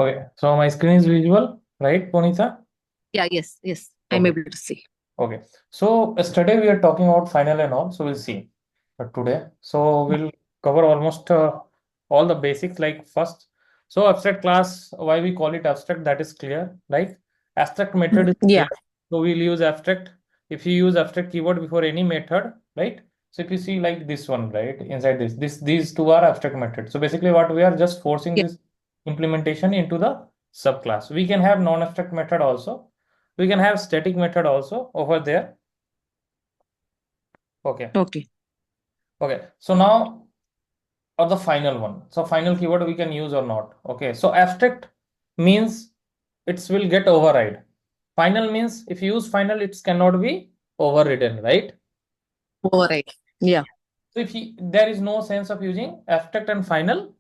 Okay, so my screen is visual, right, Ponita? Yeah, yes, I'm Okay, able to see. okay. So yesterday we are talking about final and all, so we'll see today. So we'll cover almost all the basics like first. So abstract class, why we call it abstract, that is clear, right? Abstract method is clear. Yeah, So we'll use abstract. If you use abstract keyword before any method, right? So if you see like this one, right, inside these two are abstract methods. So basically what we are just forcing yeah, this implementation into the subclass. We can have non-abstract method also. We can have static method also over there. Okay. okay. Okay. So now or the final one. So final keyword we can use or not. Okay. So abstract means it will get override. Final means if you use final, it cannot be overridden, right? All right. Yeah, So if there is no sense of using abstract and final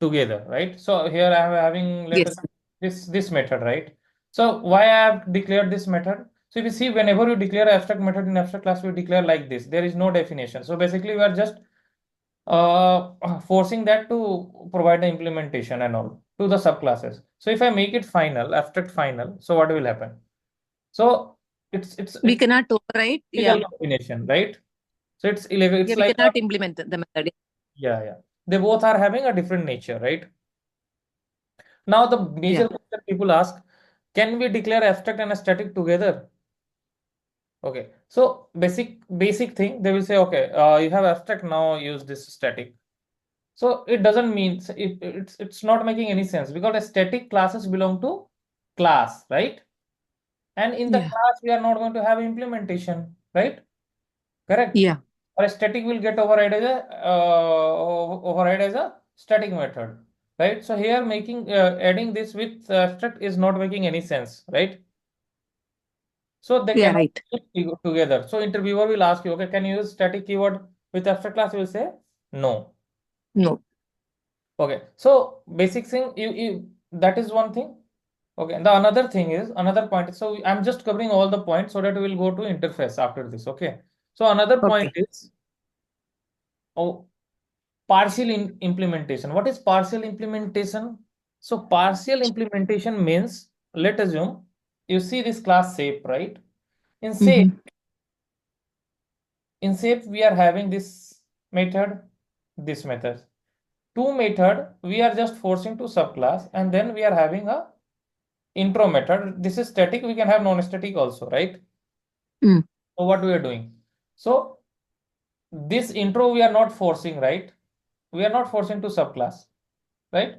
together, right? So here I am having let us yes, this method, right? So why I have declared this method? So if you see, whenever you declare abstract method in abstract class, we declare like this. There is no definition. So basically, we are just forcing that to provide the implementation and all to the subclasses. So if I make it final, abstract final, so what will happen? So we it's cannot override. legal Yeah, definition, right? So it's 11. yeah, It's we like a, cannot implement the method. yeah, yeah. They both are having a different nature, right? Now the Yeah, major question people ask, can we declare abstract and static together? Okay, so basic thing they will say, okay, you have abstract, now use this static. So it doesn't mean it's not making any sense because a static classes belong to class, right? And in the yeah, class we are not going to have implementation, right? Correct. yeah, Or a static will get override as a static method, right? So here making adding this with abstract is not making any sense, right? So they yeah, cannot right. use together. So interviewer will ask you, okay, can you use static keyword with abstract class? You will say no. No, Okay, so basic thing you that is one thing. Okay, and the another thing is another point. So I'm just covering all the points so that we will go to interface after this. Okay, so another point okay. is oh, partial implementation. What is partial implementation? So partial implementation means, let assume you see this class shape, right? In shape, Mm-hmm. in shape we are having this method, this method. Two method we are just forcing to subclass, and then we are having a intro method. This is static. We can have non-static also, right? Mm. So what we are doing? So this intro we are not forcing, right? We are not forcing to subclass, right?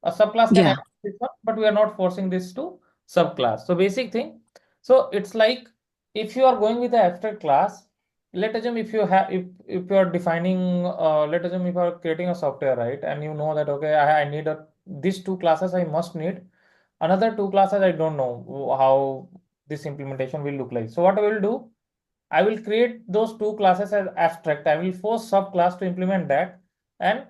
A subclass can add Yeah, this one, but we are not forcing this to subclass. So basic thing. So it's like if you are going with the abstract class, let assume if you have if you are defining let assume if you are creating a software, right? And you know that okay, I need these two classes I must need. Another two classes I don't know how this implementation will look like. So what I will do, I will create those two classes as abstract. I will force subclass to implement that, and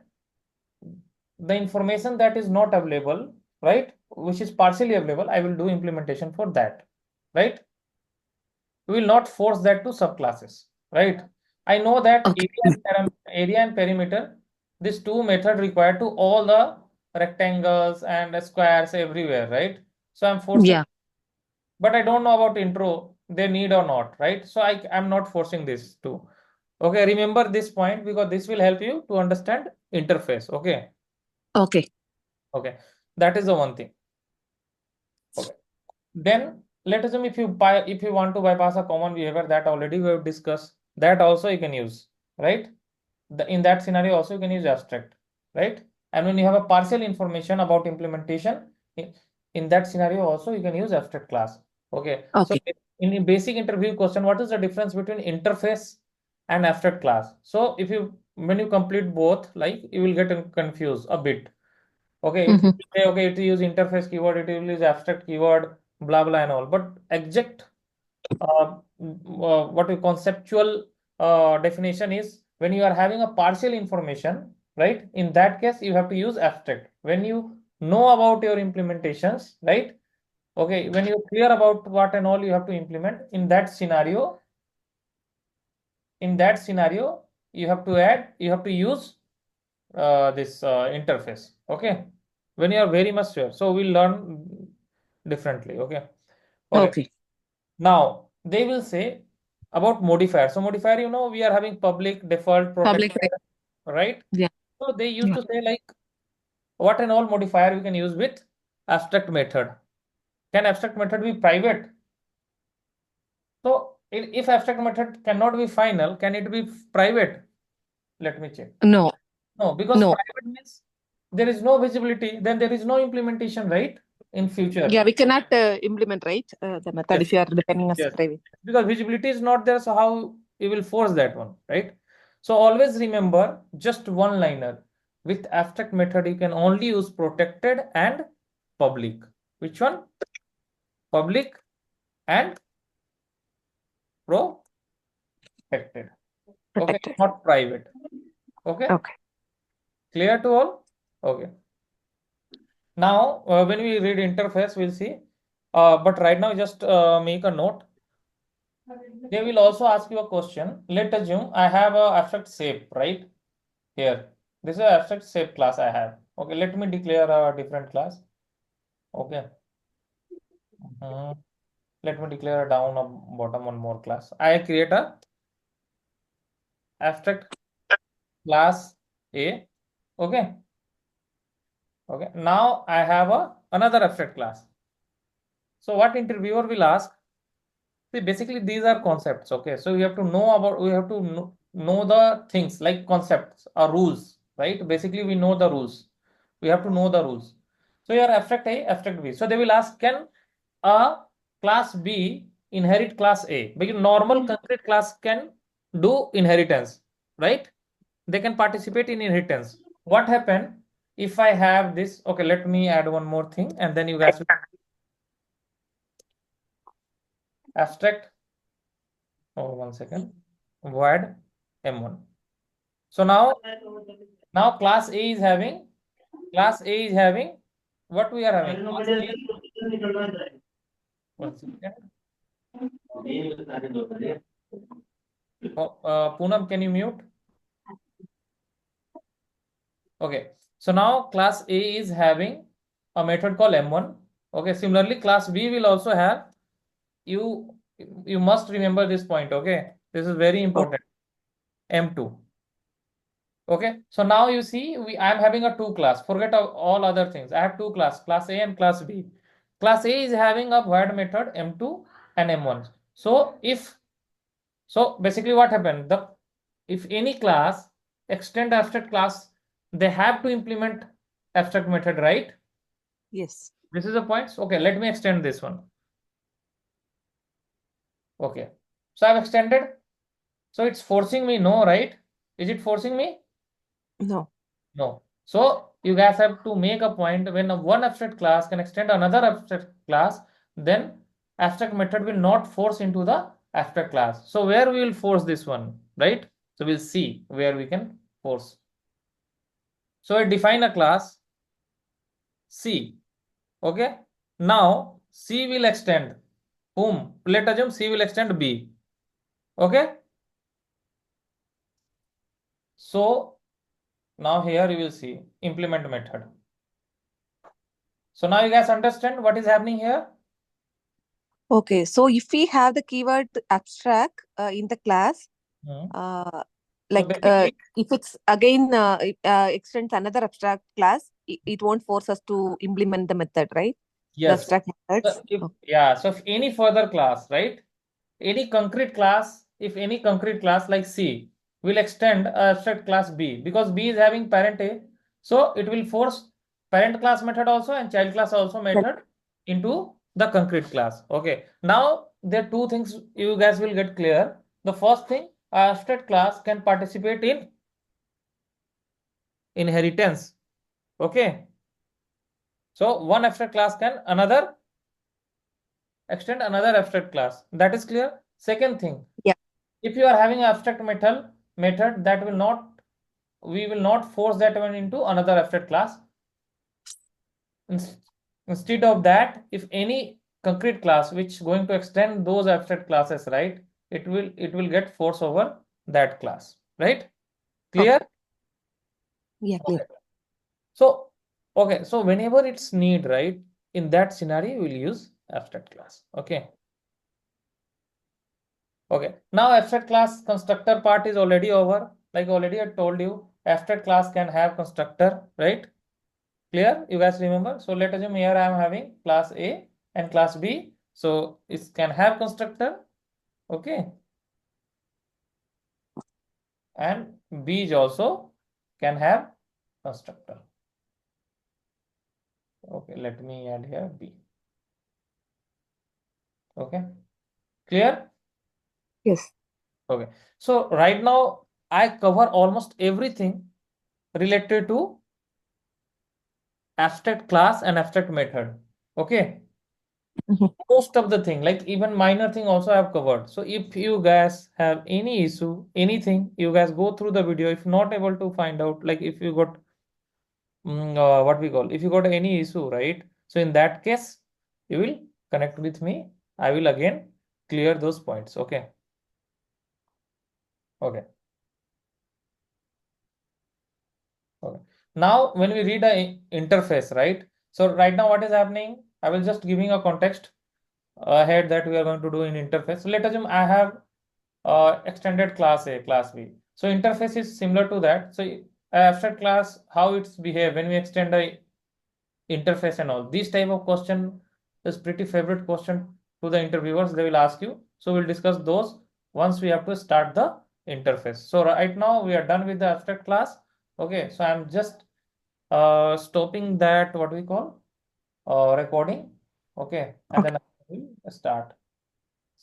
the information that is not available, right, which is partially available, I will do implementation for that, right? We will not force that to subclasses, right? I know that okay. area and perimeter, these two methods required to all the rectangles and squares everywhere, right? So I'm forcing, Yeah, but I don't know about intro, they need or not, right? So I'm not forcing this to. Okay, remember this point because this will help you to understand interface. Okay, okay. okay, that is the one thing. Okay. Then let us assume if you want to bypass a common behavior that already we have discussed, that also you can use, right? In that scenario also you can use abstract, right? And when you have a partial information about implementation, in that scenario also you can use abstract class. Okay. So Okay. in the basic interview question, what is the difference between interface and abstract class? So if you when you complete both, like you will get confused a bit. Okay, it will Mm-hmm. say, okay, it will use interface keyword, it will use abstract keyword, blah blah and all. But exact what a conceptual definition is when you are having a partial information, right? In that case, you have to use abstract. When you know about your implementations, right? Okay, when you're clear about what and all you have to implement, in that scenario, you have to use this interface. Okay. when you are very much sure. So we'll learn differently. Okay. Okay. Okay. Now they will say about modifier. So modifier, we are having public, default, Public. protected, right? Yeah. So they used Yeah. to say like what and all modifier we can use with abstract method. Can abstract method be private? So if abstract method cannot be final, can it be private? Let me check. No. No, because No. private means there is no visibility, then there is no implementation, right? In future. Yeah, we cannot implement, right? The method Yes. if you are depending as Yes. private. Because visibility is not there, so how you will force that one, right? So always remember just one liner. With abstract method, you can only use protected and public. Which one? Public and protected. Okay, Protected. not private. Okay, Okay. clear to all? Okay. Now, when we read interface, we'll see. But right now, just make a note. They will also ask you a question. Let's assume I have a abstract shape, right? Here. This is an abstract shape class I have. Okay, let me declare a different class. Okay. Mhm. Let me declare a down a bottom one more class. I create a abstract class A. Okay. Okay. Now I have another abstract class. So what interviewer will ask? See, basically these are concepts. Okay. So we have to know the things like concepts or rules, right? Basically we know the rules. We have to know the rules. So your abstract A, abstract B. So they will ask, can a class B inherit class A? Because normal concrete class can do inheritance, right? They can participate in inheritance. What happened if I have this? Okay, let me add one more thing and then you guys will abstract. Oh, 1 second. Void M1. So now class A is having what we are having. Class A, 1 second. Oh, Poonam, can you mute? Okay. So now class A is having a method called M1. Okay. Similarly, class B will also have you you must remember this point. Okay. This is very Okay. important. M2. Okay. So now you see I am having a two class. Forget all other things. I have two class A and class B. Class A is having a void method M2 and M1. So basically what happened? If any class extend abstract class, they have to implement abstract method, right? Yes. This is the point. Okay, let me extend this one. Okay. So I've extended. So it's forcing me, no, right? Is it forcing me? No. No. So you guys have to make a point when one abstract class can extend another abstract class, then abstract method will not force into the abstract class. So where we will force this one, right? So we'll see where we can force. So I define a class C. Okay. Now C will extend whom? Let assume C will extend B. Okay. So now here you will see implement method. So now you guys understand what is happening here? Okay. So if we have the keyword abstract in the class, Hmm. uh, So like basically, if it's again it, extends another abstract class, it won't force us to implement the method, right? The yes. abstract So methods. if Okay. yeah, so if any further class, right? Any concrete class, if any concrete class like C will extend abstract class B because B is having parent A, so it will force parent class method also and child class also method into the concrete class. Okay. Now there are two things you guys will get clear. The first thing, abstract class can participate in inheritance. Okay. So one abstract class can extend another abstract class. That is clear. Second thing, Yeah. if you are having abstract method that will not we will not force that one into another abstract class. Instead of that, if any concrete class which is going to extend those abstract classes, right, it will get force over that class, right? Okay. Clear? Yeah. Okay. Clear. So Okay, so whenever it's need, right? In that scenario, we'll use abstract class. Okay. Okay. Now abstract class constructor part is already over. Like already I told you, abstract class can have constructor, right? Clear? You guys remember? So let us assume here I am having class A and class B. So it can have constructor. Okay. And B is also can have constructor. Okay, let me add here B. Okay. Clear? Yes. Okay. So right now I cover almost everything related to abstract class and abstract method. Okay. Mhm. Most of the thing, like even minor thing also I have covered. So if you guys have any issue, anything, you guys go through the video. If not able to find out, like if you got what we call, if you got any issue, right? So in that case, you will connect with me. I will again clear those points. Okay. Okay. Okay. Now, when we read a interface, right? So right now, what is happening? I will just giving a context ahead that we are going to do in interface. So let us assume I have extended class A, class B. So interface is similar to that. So abstract class, how it's behave when we extend a interface and all. This type of question is pretty favorite question to the interviewers. They will ask you. So we'll discuss those once we have to start the interface. So right now we are done with the abstract class. Okay, so I'm just stopping that what we call recording. Okay, and Okay. then I will start.